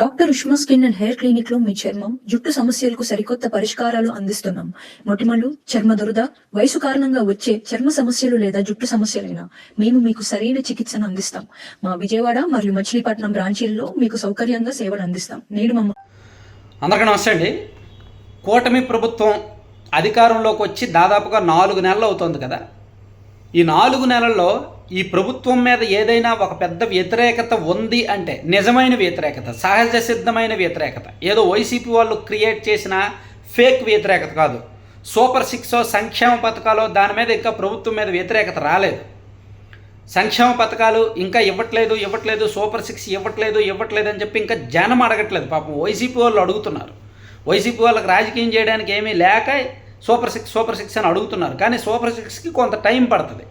Doctor Ushma skin and hair clinic లో మీ చర్మం జుట్టు సమస్యలకు సరికొత్త పరిష్కారాలు అందిస్తున్నాం. మొటిమలు, చర్మ దురద, వయసు కారణంగా వచ్చే చర్మ సమస్యలు లేదా జుట్టు సమస్యలైనా మేము మీకు సరైన చికిత్సను అందిస్తాం. మా విజయవాడ మరియు మచిలీపట్నం బ్రాంచీల్లో మీకు సౌకర్యంగా సేవలు అందిస్తాం. అందరికీ నమస్తే అండి. కూటమి ప్రభుత్వం అధికారంలోకి వచ్చి దాదాపుగా 4 నెలలు అవుతుంది కదా. ఈ 4 నెలల్లో ఈ ప్రభుత్వం మీద ఏదైనా ఒక పెద్ద వ్యతిరేకత ఉంది అంటే నిజమైన వ్యతిరేకత, సహజ సిద్ధమైన వ్యతిరేకత, ఏదో వైసీపీ వాళ్ళు క్రియేట్ చేసిన ఫేక్ వ్యతిరేకత కాదు. సూపర్ 6 సంక్షేమ పథకాలు దాని మీద ఇంకా ప్రభుత్వం మీద వ్యతిరేకత రాలేదు. సంక్షేమ పథకాలు ఇంకా ఇవ్వట్లేదు, సూపర్ 6 ఇవ్వట్లేదు అని చెప్పి ఇంకా జనం అడగట్లేదు. పాపం వైసీపీ వాళ్ళు అడుగుతున్నారు. వైసీపీ వాళ్ళకి రాజకీయం చేయడానికి ఏమీ లేక సూపర్ సిక్స్ అని అడుగుతున్నారు. కానీ సూపర్ 6కి కొంత టైం పడుతుంది.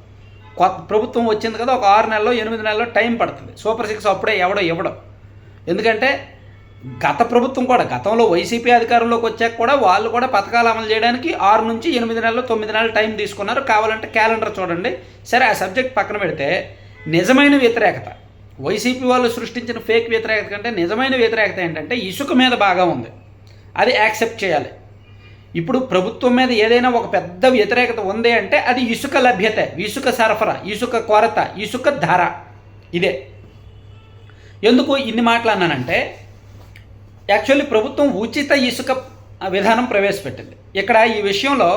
కొత్త ప్రభుత్వం వచ్చింది కదా, ఒక 6 నెలలో 8 నెలలో టైం పడుతుంది. సూపర్ 6 అప్పుడే ఇవ్వడం. ఎందుకంటే గత ప్రభుత్వం కూడా, గతంలో వైసీపీ అధికారంలోకి వచ్చాక కూడా వాళ్ళు కూడా పథకాలు అమలు చేయడానికి 6 నుంచి 8 నెలలు 9 నెలలు టైం తీసుకున్నారు. కావాలంటే క్యాలెండర్ చూడండి. సరే, ఆ సబ్జెక్ట్ పక్కన పెడితే నిజమైన వ్యతిరేకత, వైసీపీ వాళ్ళు సృష్టించిన ఫేక్ వ్యతిరేకత కంటే నిజమైన వ్యతిరేకత ఏంటంటే ఇసుక మీద బాగా ఉంది. అది యాక్సెప్ట్ చేయాలి. ఇప్పుడు ప్రభుత్వం మీద ఏదైనా ఒక పెద్ద వ్యతిరేకత ఉంది అంటే అది ఇసుక లభ్యత, ఇసుక సరఫరా, ఇసుక కొరత, ఇసుక ధర. ఇదే. ఎందుకు ఇన్ని మాటలు అన్నానంటే, యాక్చువల్లీ ప్రభుత్వం ఉచిత ఇసుక విధానం ప్రవేశపెట్టింది. ఇక్కడ ఈ విషయంలో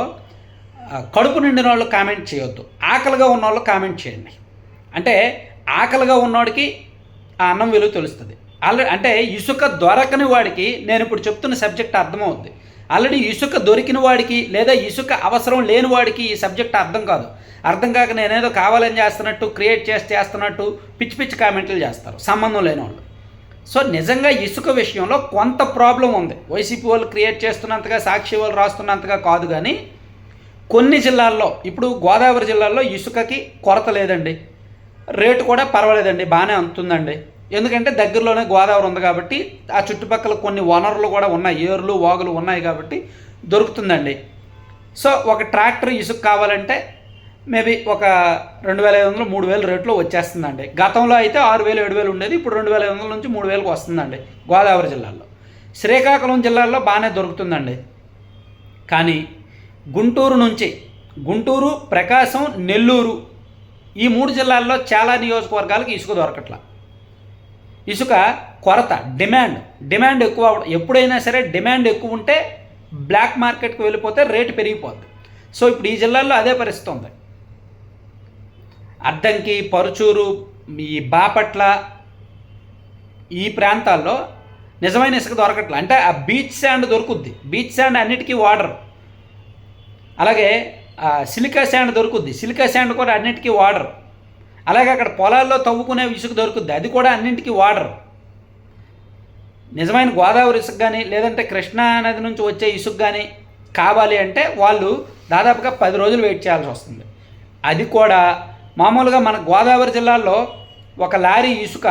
కడుపు నిండిన వాళ్ళు కామెంట్ చేయొద్దు, ఆకలిగా ఉన్న వాళ్ళు కామెంట్ చేయండి. అంటే ఆకలిగా ఉన్నవాడికి ఆ అన్నం విలువ తెలుస్తుంది. ఆల్రెడీ అంటే ఇసుక దొరకని వాడికి నేను ఇప్పుడు చెప్తున్న సబ్జెక్ట్ అర్థమవుద్ది. ఆల్రెడీ ఇసుక దొరికిన వాడికి లేదా ఇసుక అవసరం లేని వాడికి ఈ సబ్జెక్ట్ అర్థం కాదు. అర్థం కాక నేనేదో కావాలని చేస్తున్నట్టు, క్రియేట్ చేస్తున్నట్టు పిచ్చి కామెంట్లు చేస్తారు సంబంధం లేని వాళ్ళు. సో నిజంగా ఇసుక విషయంలో కొంత ప్రాబ్లం ఉంది. వైసీపీ వాళ్ళు క్రియేట్ చేస్తున్నంతగా, సాక్షి వాళ్ళు రాస్తున్నంతగా కాదు. కానీ కొన్ని జిల్లాల్లో, ఇప్పుడు గోదావరి జిల్లాల్లో ఇసుకకి కొరత లేదండి, రేటు కూడా పర్వాలేదండి, బాగానే అందుతుందండి. ఎందుకంటే దగ్గరలోనే గోదావరి ఉంది కాబట్టి, ఆ చుట్టుపక్కల కొన్ని వనరులు కూడా ఉన్నాయి, ఏరులు వాగులు ఉన్నాయి కాబట్టి దొరుకుతుందండి. సో ఒక ట్రాక్టర్ ఇసుక కావాలంటే మేబీ ఒక 2500 3000 రేట్లో వచ్చేస్తుందండి. గతంలో అయితే 6000 7000 ఉండేది, ఇప్పుడు 2500 నుంచి 3000కి వస్తుందండి గోదావరి జిల్లాలో. శ్రీకాకుళం జిల్లాలో బాగానే దొరుకుతుందండి. కానీ గుంటూరు, ప్రకాశం, నెల్లూరు ఈ 3 జిల్లాల్లో చాలా నియోజకవర్గాలకు ఇసుక దొరకట్లా. ఇసుక కొరత, డిమాండ్ ఎక్కువ. ఎప్పుడైనా సరే డిమాండ్ ఎక్కువ ఉంటే బ్లాక్ మార్కెట్కి వెళ్ళిపోతే రేటు పెరిగిపోద్ది. సో ఇప్పుడు ఈ జిల్లాల్లో అదే పరిస్థితి ఉంది. అద్దంకి, పరుచూరు, ఈ బాపట్ల ఈ ప్రాంతాల్లో నిజమైన ఇసుక దొరకట్లా. అంటే ఆ బీచ్ శాండ్ దొరుకుద్ది, బీచ్ శాండ్ అన్నిటికీ వాడరు. అలాగే సిలికా శాండ్ దొరుకుద్ది, సిలికా శాండ్ కూడా అన్నిటికీ వాడరు. అలాగే అక్కడ పొలాల్లో తవ్వుకునే ఇసుక దొరుకుద్ది, అది కూడా అన్నింటికి వాడరు. నిజమైన గోదావరి ఇసుక కానీ లేదంటే కృష్ణా నది నుంచి వచ్చే ఇసుక కానీ కావాలి అంటే వాళ్ళు దాదాపుగా 10 రోజులు వెయిట్ చేయాల్సి వస్తుంది. అది కూడా మామూలుగా మన గోదావరి జిల్లాలో ఒక లారీ ఇసుక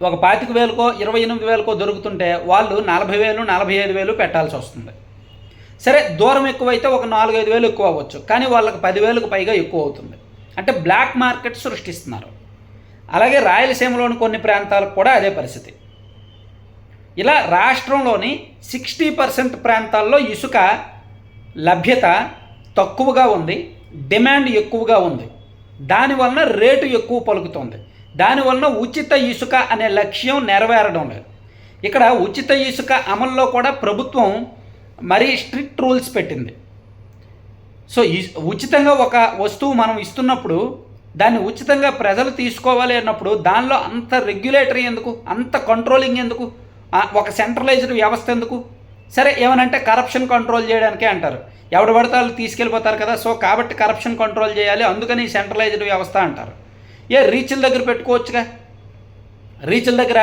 ఒక 25,000కో 28,000కో దొరుకుతుంటే వాళ్ళు 40,000 45,000 పెట్టాల్సి వస్తుంది. సరే, దూరం ఎక్కువైతే ఒక 4-5 వేలు ఎక్కువ అవ్వచ్చు, కానీ వాళ్ళకి 10,000కు పైగా ఎక్కువ అవుతుంది. అంటే బ్లాక్ మార్కెట్ సృష్టిస్తున్నారు. అలాగే రాయలసీమలోని కొన్ని ప్రాంతాలకు కూడా అదే పరిస్థితి. ఇలా రాష్ట్రంలోని 60% ప్రాంతాల్లో ఇసుక లభ్యత తక్కువగా ఉంది, డిమాండ్ ఎక్కువగా ఉంది. దానివలన రేటు ఎక్కువ పలుకుతుంది. దానివలన ఉచిత ఇసుక అనే లక్ష్యం నెరవేరడం లేదు. ఇక్కడ ఉచిత ఇసుక అమల్లో కూడా ప్రభుత్వం మరీ స్ట్రిక్ట్ రూల్స్ పెట్టింది. సో ఉచితంగా ఒక వస్తువు మనం ఇస్తున్నప్పుడు దాన్ని ఉచితంగా ప్రజలు తీసుకోవాలి అన్నప్పుడు దానిలో అంత రెగ్యులేటరీ ఎందుకు, అంత కంట్రోలింగ్ ఎందుకు, ఒక సెంట్రలైజ్డ్ వ్యవస్థ ఎందుకు? సరే, ఏమనంటే కరప్షన్ కంట్రోల్ చేయడానికే అంటారు. ఎవడు పడితే వాళ్ళు తీసుకెళ్ళిపోతారు కదా, సో కాబట్టి కరప్షన్ కంట్రోల్ చేయాలి, అందుకని సెంట్రలైజ్డ్ వ్యవస్థ అంటారు. రీచ్ల దగ్గర పెట్టుకోవచ్చుగా, రీచ్ల దగ్గర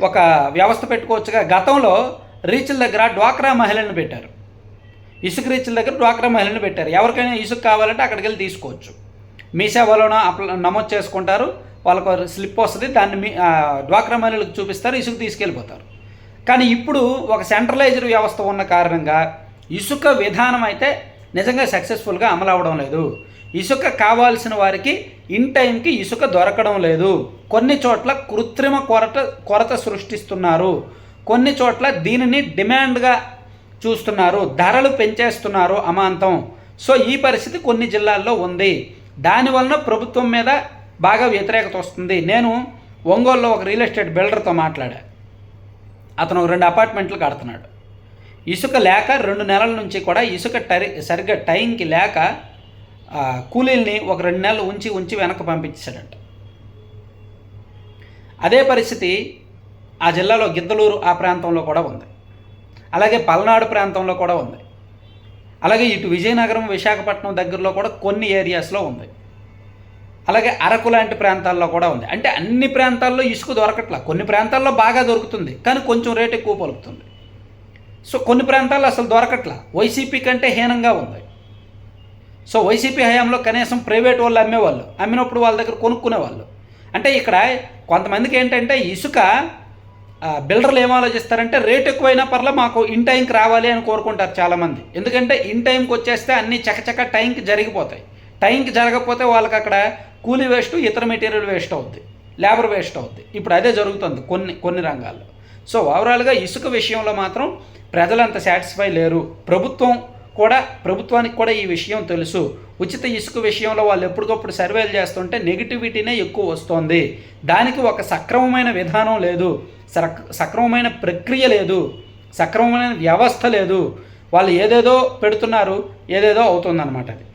ఒక వ్యవస్థ పెట్టుకోవచ్చుగా. గతంలో రీచ్ల దగ్గర డ్వాక్రా మహిళలను పెట్టారు, ఇసుక రీచ్ల దగ్గర డ్వాక్రా మహిళలను పెట్టారు. ఎవరికైనా ఇసుక కావాలంటే అక్కడికి వెళ్ళి తీసుకోవచ్చు. మీ సేవలోనో నమోదు చేసుకుంటారు, వాళ్ళకు స్లిప్ వస్తుంది, దాన్ని డ్వాక్రా మహిళలకు చూపిస్తారు, ఇసుక తీసుకెళ్ళిపోతారు. కానీ ఇప్పుడు ఒక సెంట్రలైజ్డ్ వ్యవస్థ ఉన్న కారణంగా ఇసుక విధానం అయితే నిజంగా సక్సెస్ఫుల్గా అమలు అవ్వడం లేదు. ఇసుక కావాల్సిన వారికి ఇన్ టైంకి ఇసుక దొరకడం లేదు. కొన్ని చోట్ల కృత్రిమ కొరత సృష్టిస్తున్నారు. కొన్ని చోట్ల దీనిని డిమాండ్గా చూస్తున్నారు, ధరలు పెంచేస్తున్నారు అమాంతం. సో ఈ పరిస్థితి కొన్ని జిల్లాల్లో ఉంది. దానివలన ప్రభుత్వం మీద బాగా వ్యతిరేకత వస్తుంది. నేను ఒంగోలులో ఒక రియల్ ఎస్టేట్ బిల్డర్తో మాట్లాడా. అతను 2 అపార్ట్మెంట్లు కడుతున్నాడు. ఇసుక లేక 2 నెలల నుంచి కూడా ఇసుక సరిగ్గా టైంకి లేక కూలీల్ని ఒక 2 నెలలు ఉంచి వెనక్కి పంపించాడంట. అదే పరిస్థితి ఆ జిల్లాలో గిద్దలూరు ఆ ప్రాంతంలో కూడా ఉంది. అలాగే పల్నాడు ప్రాంతంలో కూడా ఉంది. అలాగే ఇటు విజయనగరం, విశాఖపట్నం దగ్గరలో కూడా కొన్ని ఏరియాస్లో ఉంది. అలాగే అరకు లాంటి ప్రాంతాల్లో కూడా ఉంది. అంటే అన్ని ప్రాంతాల్లో ఇసుక దొరకట్లా. కొన్ని ప్రాంతాల్లో బాగా దొరుకుతుంది, కానీ కొంచెం రేట్ ఎక్కువ పలుకుతుంది. సో కొన్ని ప్రాంతాల్లో అసలు దొరకట్లా. వైసీపీ కంటే హీనంగా ఉంది. సో వైసీపీ హయాంలో కనీసం ప్రైవేట్ వాళ్ళు అమ్మేవాళ్ళు, అమ్మినప్పుడు వాళ్ళ దగ్గర కొనుక్కునేవాళ్ళు. అంటే ఇక్కడ కొంతమందికి ఏంటంటే ఇసుక బిల్డర్లు ఏం ఆలోచిస్తారంటే రేట్ ఎక్కువైనా పర్లే మాకు ఇన్ టైంకి రావాలి అని కోరుకుంటారు చాలామంది. ఎందుకంటే ఇన్ టైంకి వచ్చేస్తే అన్నీ చకచక టైంకి జరిగిపోతాయి. టైంకి జరగకపోతే వాళ్ళకి అక్కడ కూలీ వేస్ట్, ఇతర మెటీరియల్ వేస్ట్ అవుద్ది, లేబర్ వేస్ట్ అవుద్ది. ఇప్పుడు అదే జరుగుతుంది కొన్ని రంగాల్లో. సో ఓవరాల్గా ఇసుక విషయంలో మాత్రం ప్రజలు అంత సాటిస్ఫై లేరు. ప్రభుత్వానికి కూడా ఈ విషయం తెలుసు. ఉచిత ఇసుక విషయంలో వాళ్ళు ఎప్పటికప్పుడు సర్వేలు చేస్తుంటే నెగిటివిటీనే ఎక్కువ వస్తుంది. దానికి ఒక సక్రమమైన విధానం లేదు, సక్రమమైన ప్రక్రియ లేదు, సక్రమమైన వ్యవస్థ లేదు. వాళ్ళు ఏదేదో పెడుతున్నారు, ఏదేదో అవుతుందన్నమాట అది.